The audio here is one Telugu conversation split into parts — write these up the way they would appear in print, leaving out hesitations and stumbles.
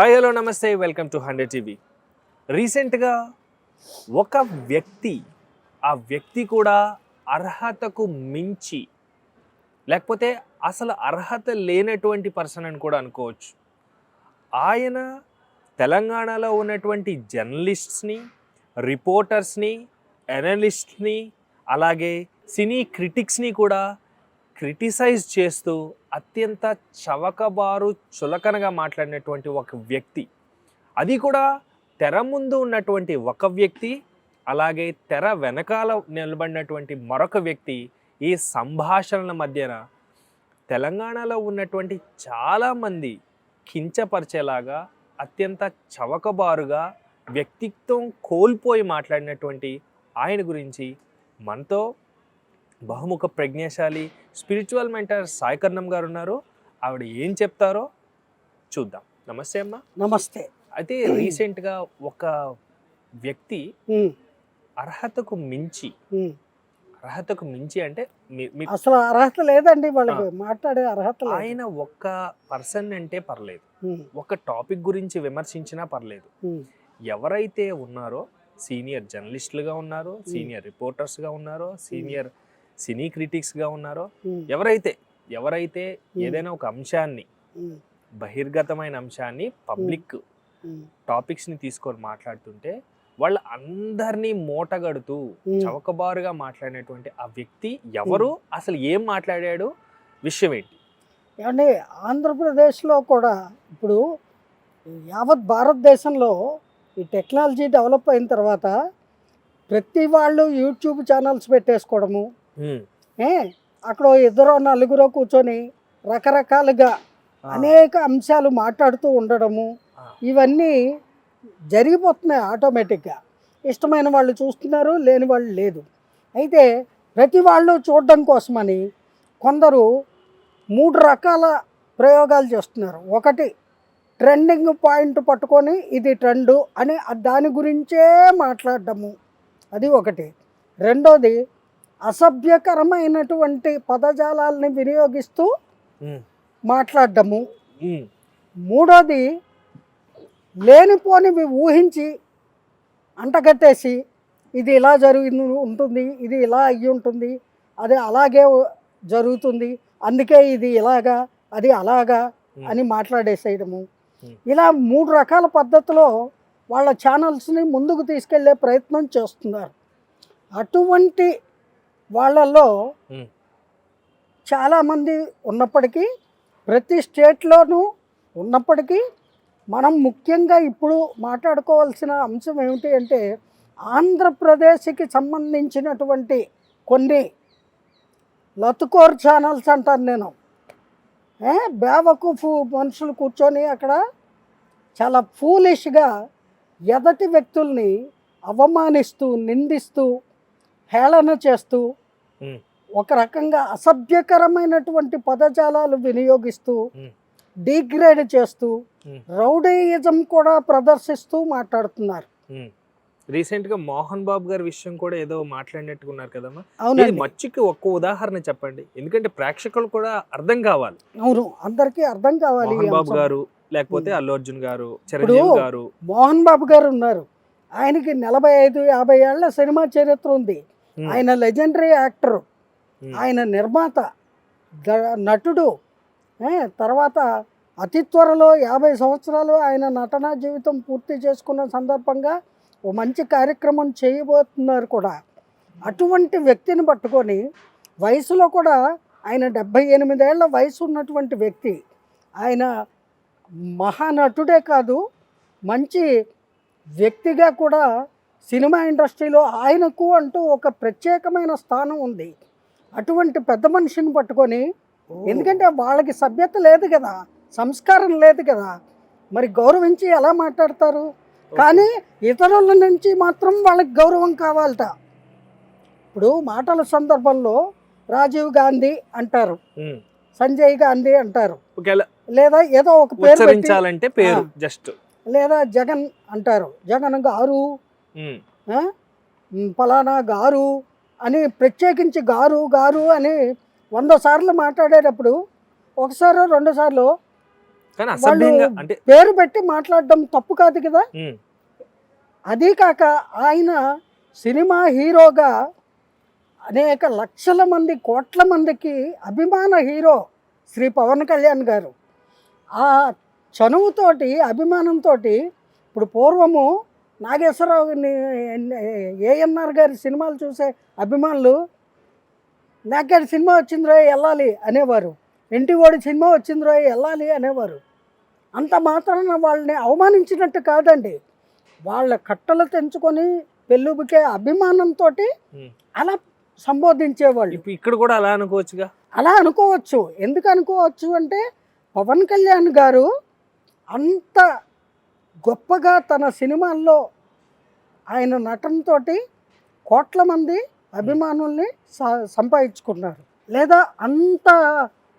హాయ్ హలో నమస్తే వెల్కమ్ టు 100 టీవీ. రీసెంట్గా ఒక వ్యక్తి ఆ వ్యక్తి కూడా అర్హతకు మించి లేకపోతే అసలు అర్హత లేనటువంటి పర్సన్ అని కూడా అనుకోవచ్చు. ఆయన తెలంగాణలో ఉన్నటువంటి జర్నలిస్ట్స్ని, రిపోర్టర్స్ని, ఎనలిస్ట్ని, అలాగే సినీ క్రిటిక్స్ని కూడా క్రిటిసైజ్ చేస్తూ అత్యంత చవకబారు చులకనగా మాట్లాడినటువంటి ఒక వ్యక్తి, అది కూడా తెర ముందు ఉన్నటువంటి ఒక వ్యక్తి, అలాగే తెర వెనకాల నిలబడినటువంటి మరొక వ్యక్తి. ఈ సంభాషణల మధ్యన తెలంగాణలో ఉన్నటువంటి చాలామంది కించపరిచేలాగా అత్యంత చవకబారుగా వ్యక్తిత్వం కోల్పోయి మాట్లాడినటువంటి ఆయన గురించి మనతో బహుముఖ ప్రజ్ఞాశాలి స్పిరిచువల్ మెంటర్ సాయి కర్ణం గారు ఉన్నారు. ఆవిడ ఏం చెప్తారో చూద్దాం. నమస్తే అమ్మ. నమస్తే. అయితే రీసెంట్గా ఒక వ్యక్తి అర్హతకు మించి అంటే అసలు అర్హత లేదండి వాళ్ళకి, మాట్లాడే అర్హత లేదు. ఆయన ఒక్క పర్సన్ అంటే పర్లేదు, ఒక టాపిక్ గురించి విమర్శించినా పర్లేదు. ఎవరైతే ఉన్నారో సీనియర్ జర్నలిస్టులుగా ఉన్నారో, సీనియర్ రిపోర్టర్స్గా ఉన్నారో, సీనియర్ సినీ క్రిటిక్స్గా ఉన్నారో, ఎవరైతే ఏదైనా ఒక అంశాన్ని, బహిర్గతమైన అంశాన్ని, పబ్లిక్ టాపిక్స్ని తీసుకొని మాట్లాడుతుంటే వాళ్ళ అందరినీ మూటగడుతూ చవకబారుగా మాట్లాడినటువంటి ఆ వ్యక్తి ఎవరు, అసలు ఏం మాట్లాడాడు, విషయం ఏంటి? ఏమంటే ఆంధ్రప్రదేశ్లో కూడా ఇప్పుడు యావత్ భారతదేశంలో ఈ టెక్నాలజీ డెవలప్ అయిన తర్వాత ప్రతి వాళ్ళు యూట్యూబ్ ఛానల్స్ పెట్టేసుకోవడము, అక్కడ ఇద్దరు నలుగురు కూర్చొని రకరకాలుగా అనేక అంశాలు మాట్లాడుతూ ఉండడము, ఇవన్నీ జరిగిపోతున్నాయి ఆటోమేటిక్గా. ఇష్టమైన వాళ్ళు చూస్తున్నారు, లేని వాళ్ళు లేదు. అయితే ప్రతి వాళ్ళు చూడడం కోసమని కొందరు 3 రకాల ప్రయోగాలు చేస్తున్నారు. ఒకటి, ట్రెండింగ్ పాయింట్ పట్టుకొని ఇది ట్రెండు అని దాని గురించే మాట్లాడడము, అది ఒకటి. రెండోది, అసభ్యకరమైనటువంటి పదజాలాలని వినియోగిస్తూ మాట్లాడడము. మూడోది, లేనిపోనివి ఊహించి అంటగట్టేసి ఇది ఇలా జరిగి ఉంటుంది, ఇది ఇలా అయ్యి ఉంటుంది, అది అలాగే జరుగుతుంది, అందుకే ఇది ఇలాగా అది అలాగా అని మాట్లాడేసేయడము. ఇలా 3 రకాల పద్ధతిలో వాళ్ళ ఛానల్స్ని ముందుకు తీసుకెళ్లే ప్రయత్నం చేస్తున్నారు. అటువంటి వాళ్ళల్లో చాలామంది ఉన్నప్పటికీ, ప్రతి స్టేట్లోనూ ఉన్నప్పటికీ, మనం ముఖ్యంగా ఇప్పుడు మాట్లాడుకోవాల్సిన అంశం ఏమిటి అంటే ఆంధ్రప్రదేశ్కి సంబంధించినటువంటి కొన్ని లతుకోర్ ఛానల్స్ అంటాను నేను. బేవకూఫు మనుషులు కూర్చొని అక్కడ చాలా ఫూలిష్గా ఎదటి వ్యక్తుల్ని అవమానిస్తూ, నిందిస్తూ, హేళన చేస్తూ, ఒక రకంగా అసభ్యకరమైనటువంటి పదజాలాలు వినియోగిస్తూ, డిగ్రేడ్ చేస్తూ, రౌడీయిజం కూడా ప్రదర్శిస్తూ మాట్లాడుతున్నారు. రీసెంట్గా మోహన్ బాబు గారి విషయం కూడా ఏదో మాట్లాడినట్టుకున్నారు కదమ్మా. అవును, మచ్చికి ఒక్క ఉదాహరణ చెప్పండి, ఎందుకంటే ప్రేక్షకులు కూడా అర్థం కావాలి. అవును, అందరికీ అర్థం కావాలి. మోహన్ బాబు గారు, లేకపోతే అల్లు అర్జున్ గారు, చిరంజీవి గారు. మోహన్ బాబు గారు ఉన్నారు, ఆయనకి 45-50 ఏళ్ల సినిమా చరిత్ర ఉంది. ఆయన లెజెండరీ యాక్టర్, ఆయన నిర్మాత, నటుడు. తర్వాత అతి త్వరలో 50 సంవత్సరాలు ఆయన నటనా జీవితం పూర్తి చేసుకున్న సందర్భంగా ఓ మంచి కార్యక్రమం చేయబోతున్నారు కూడా. అటువంటి వ్యక్తిని పట్టుకొని వయసులో కూడా ఆయన 78 ఏళ్ల వయసు ఉన్నటువంటి వ్యక్తి, ఆయన మహానటుడే కాదు, మంచి వ్యక్తిగా కూడా సినిమా ఇండస్ట్రీలో ఆయనకు అంటూ ఒక ప్రత్యేకమైన స్థానం ఉంది. అటువంటి పెద్ద మనిషిని పట్టుకొని, ఎందుకంటే వాళ్ళకి సభ్యత లేదు కదా, సంస్కారం లేదు కదా, మరి గౌరవించి ఎలా మాట్లాడతారు? కానీ ఇతరుల నుంచి మాత్రం వాళ్ళకి గౌరవం కావాలట. ఇప్పుడు మాటల సందర్భంలో రాజీవ్ గాంధీ అంటారు, సంజయ్ గాంధీ అంటారు, లేదా ఏదో ఒక పేరు, జస్ట్ లేదా జగన్ అంటారు, జగన్ గారు, ఫలానా గారు అని ప్రత్యేకించి గారు గారు అని 100 సార్లు మాట్లాడేటప్పుడు ఒకసారి 2 సార్లు కానీ అసభ్యంగా అంటే పేరు పెట్టి మాట్లాడడం తప్పు కాదు కదా. ఉమ్, అదీ కాక ఆయన సినిమా హీరోగా అనేక లక్షల మంది కోట్ల మందికి అభిమాన హీరో శ్రీ పవన్ కళ్యాణ్ గారు. ఆ చనువుతోటి అభిమానంతో ఇప్పుడు పూర్వము నాగేశ్వరరావు ఏఎన్ఆర్ గారి సినిమాలు చూసే అభిమానులు నాకేడు సినిమా వచ్చిందిరో వెళ్ళాలి అనేవారు, ఇంటివాడి సినిమా వచ్చిందిరో వెళ్ళాలి అనేవారు. అంత మాత్రాన వాళ్ళని అవమానించినట్టు కాదండి, వాళ్ళ కట్టలు తెంచుకొని పెళ్ళుబికే అభిమానంతో అలా సంబోధించేవాళ్ళు. ఇక్కడ కూడా అలా అనుకోవచ్చుగా. అలా అనుకోవచ్చు. ఎందుకు అనుకోవచ్చు అంటే పవన్ కళ్యాణ్ గారు అంత గొప్పగా తన సినిమాల్లో ఆయన నటనతో కోట్ల మంది అభిమానుల్ని సంపాదించుకున్నారు. లేదా అంత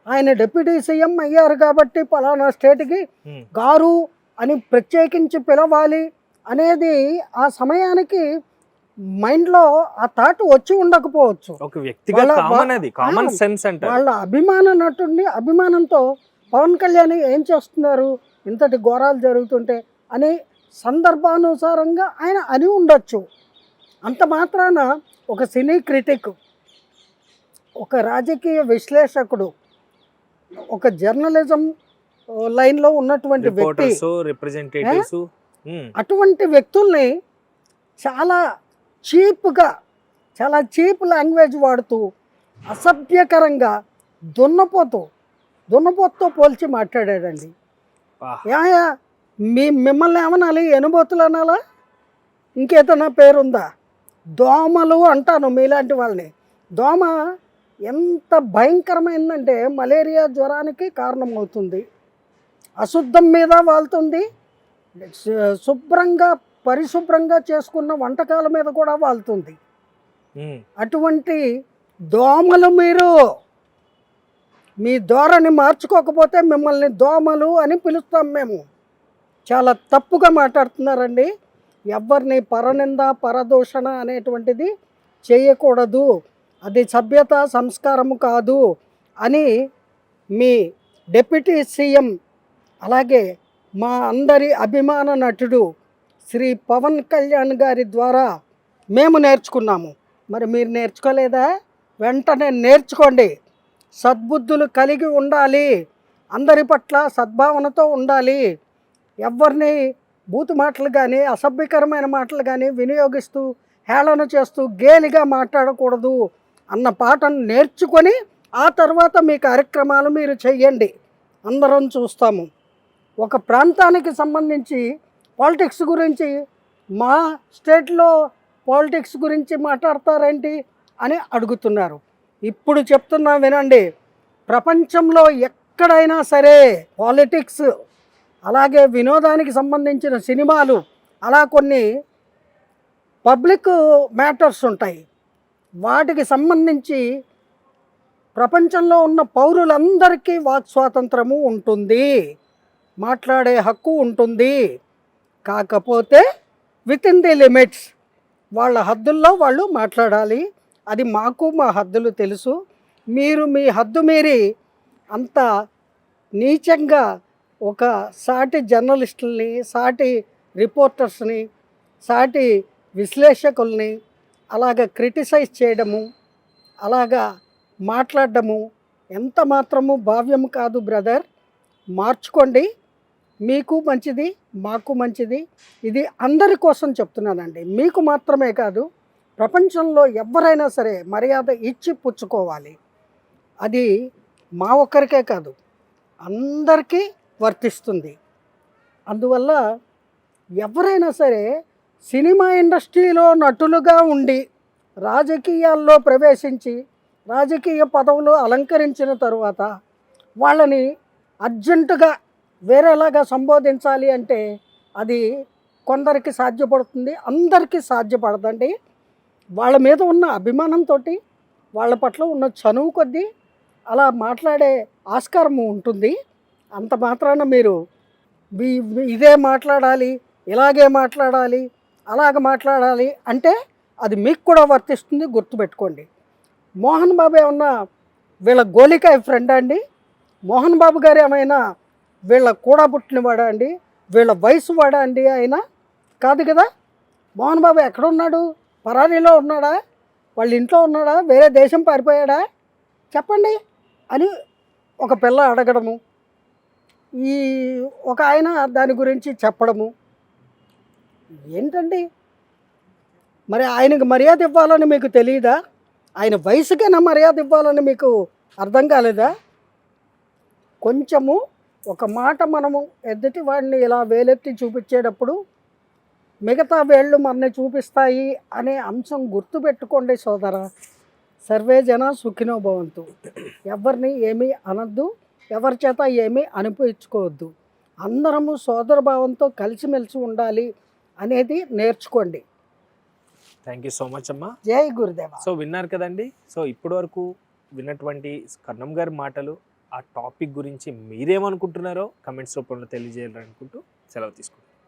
ఆయన డిప్యూటీ సీఎం అయ్యారు కాబట్టి పలానా స్టేట్కి గారు అని ప్రత్యేకించి పిలవాలి అనేది ఆ సమయానికి మైండ్లో ఆ థాట్ వచ్చి ఉండకపోవచ్చు. ఒక వ్యక్తిగా కామన్ సెన్స్ అంటే వాళ్ళ అభిమాన నటుడిని అభిమానంతో పవన్ కళ్యాణ్ ఏం చేస్తున్నారు ఇంతటి ఘోరాలు జరుగుతుంటే అని సందర్భానుసారంగా ఆయన అని ఉండొచ్చు. అంత మాత్రాన ఒక సినీ క్రిటిక్, ఒక రాజకీయ విశ్లేషకుడు, ఒక జర్నలిజం లైన్లో ఉన్నటువంటి వ్యక్తి, రిప్రజెంటేటివ్స్, అటువంటి వ్యక్తుల్ని చాలా చీప్గా, చాలా చీప్ లాంగ్వేజ్ వాడుతూ అసభ్యకరంగా దున్నపోతుతో పోల్చి మాట్లాడాడండి. యాయా మిమ్మల్ని ఏమనాలి, ఎనుబోతులు అనాలా, ఇంకేదైనా పేరుందా? దోమలు అంటాను మీలాంటి వాళ్ళని. దోమ ఎంత భయంకరమైందంటే మలేరియా జ్వరానికి కారణమవుతుంది, అశుద్ధం మీద వాళ్తుంది, పరిశుభ్రంగా చేసుకున్న వంటకాల మీద కూడా వాళ్తుంది. అటువంటి దోమలు మీరు మీ ధోరణి మార్చుకోకపోతే మిమ్మల్ని దోమలు అని పిలుస్తాం మేము. చాలా తప్పుగా మాట్లాడుతున్నారండి. ఎవరిని పరనింద పరదూషణ అనేటువంటిది చేయకూడదు, అది సభ్యత సంస్కారము కాదు అని మీ డిప్యూటీ సీఎం అలాగే మా అందరి అభిమాన నటుడు శ్రీ పవన్ కళ్యాణ్ గారి ద్వారా మేము నేర్చుకున్నాము. మరి మీరు నేర్చుకోలేదా? వెంటనే నేర్చుకోండి. సద్బుద్ధులు కలిగి ఉండాలి, అందరి పట్ల సద్భావనతో ఉండాలి, ఎవరిని బూతు మాటలు కానీ అసభ్యకరమైన మాటలు కానీ వినియోగిస్తూ హేళన చేస్తూ గేలిగా మాట్లాడకూడదు అన్న పాఠం నేర్చుకొని ఆ తర్వాత మీ కార్యక్రమాలు మీరు చెయ్యండి, అందరం చూస్తాము. ఒక ప్రాంతానికి సంబంధించి పాలిటిక్స్ గురించి, మా స్టేట్లో పాలిటిక్స్ గురించి మాట్లాడతారేంటి అని అడుగుతున్నారు. ఇప్పుడు చెప్తున్నా వినండి, ప్రపంచంలో ఎక్కడైనా సరే పాలిటిక్స్ అలాగే వినోదానికి సంబంధించిన సినిమాలు అలా కొన్ని పబ్లిక్ మ్యాటర్స్ ఉంటాయి, వాటికి సంబంధించి ప్రపంచంలో ఉన్న పౌరులందరికీ వాక్ స్వాతంత్రము ఉంటుంది, మాట్లాడే హక్కు ఉంటుంది. కాకపోతే విత్ ఇన్ ది లిమిట్స్, వాళ్ళ హద్దుల్లో వాళ్ళు మాట్లాడాలి. అది మాకు మా హద్దులు తెలుసు. మీరు మీ హద్దు మీరి అంత నీచంగా ఒక సాటి జర్నలిస్టుల్ని, సాటి రిపోర్టర్స్ని, సాటి విశ్లేషకుల్ని అలాగ క్రిటిసైజ్ చేయడము, అలాగా మాట్లాడడము ఎంత మాత్రము భావ్యం కాదు బ్రదర్. మార్చుకోండి, మీకు మంచిది, మాకు మంచిది. ఇది అందరి కోసం చెప్తున్నానండి, మీకు మాత్రమే కాదు, ప్రపంచంలో ఎవరైనా సరే మర్యాద ఇచ్చి పుచ్చుకోవాలి. అది మా ఒక్కరికే కాదు, అందరికీ వర్తిస్తుంది. అందువల్ల ఎవరైనా సరే సినిమా ఇండస్ట్రీలో నటులుగా ఉండి రాజకీయాల్లో ప్రవేశించి రాజకీయ పదవులు అలంకరించిన తరువాత వాళ్ళని అర్జెంటుగా వేరేలాగా సంబోధించాలి అంటే అది కొందరికి సాధ్యపడుతుంది, అందరికీ సాధ్యపడదండి. వాళ్ళ మీద ఉన్న అభిమానంతో, వాళ్ళ పట్ల ఉన్న చనువు కొద్దీ అలా మాట్లాడే ఆస్కారము ఉంటుంది. అంత మాత్రాన మీరు ఇదే మాట్లాడాలి, ఇలాగే మాట్లాడాలి, అలాగ మాట్లాడాలి అంటే అది మీకు కూడా వర్తిస్తుంది, గుర్తుపెట్టుకోండి. మోహన్ బాబు ఏమన్నా వీళ్ళ గోలికాయ ఫ్రెండ్ అండి? మోహన్ బాబు గారు ఏమైనా వీళ్ళ కూడా పుట్టినవాడా అండి? వీళ్ళ వయసు వాడా అండి ఆయన? కాదు కదా. మోహన్ బాబు ఎక్కడున్నాడు? పరారీలో ఉన్నాడా? వాళ్ళ ఇంట్లో ఉన్నాడా? వేరే దేశం పారిపోయాడా? చెప్పండి అని ఒక పిల్ల అడగడము, ఈ ఒక ఆయన దాని గురించి చెప్పడము ఏంటండి? మరి ఆయనకు మర్యాద ఇవ్వాలని మీకు తెలియదా? ఆయన వయసుకైనా మర్యాద ఇవ్వాలని మీకు అర్థం కాలేదా? కొంచెము ఒక మాట మనము ఎదుటి వాడిని ఇలా వేలెత్తి చూపించేటప్పుడు మిగతా వేళ్ళు మనని చూపిస్తాయి అనే అంశం గుర్తుపెట్టుకోండి సోదరా. సర్వే జన సుఖినో భవంతు. ఎవరిని ఏమీ అనద్దు, ఎవరి చేత ఏమీ అనిపించుకోవద్దు. అందరము సోదర భావంతో కలిసిమెలిసి ఉండాలి అనేది నేర్చుకోండి. థ్యాంక్ యూ సో మచ్ అమ్మా. జై గురుదేవ. సో విన్నారు కదండి. సో ఇప్పటి వరకు విన్నటువంటి కన్నం గారి మాటలు, ఆ టాపిక్ గురించి మీరేమనుకుంటున్నారో కమెంట్స్ రూపంలో తెలియజేయాలనుకుంటూ సెలవు తీసుకుంటాం.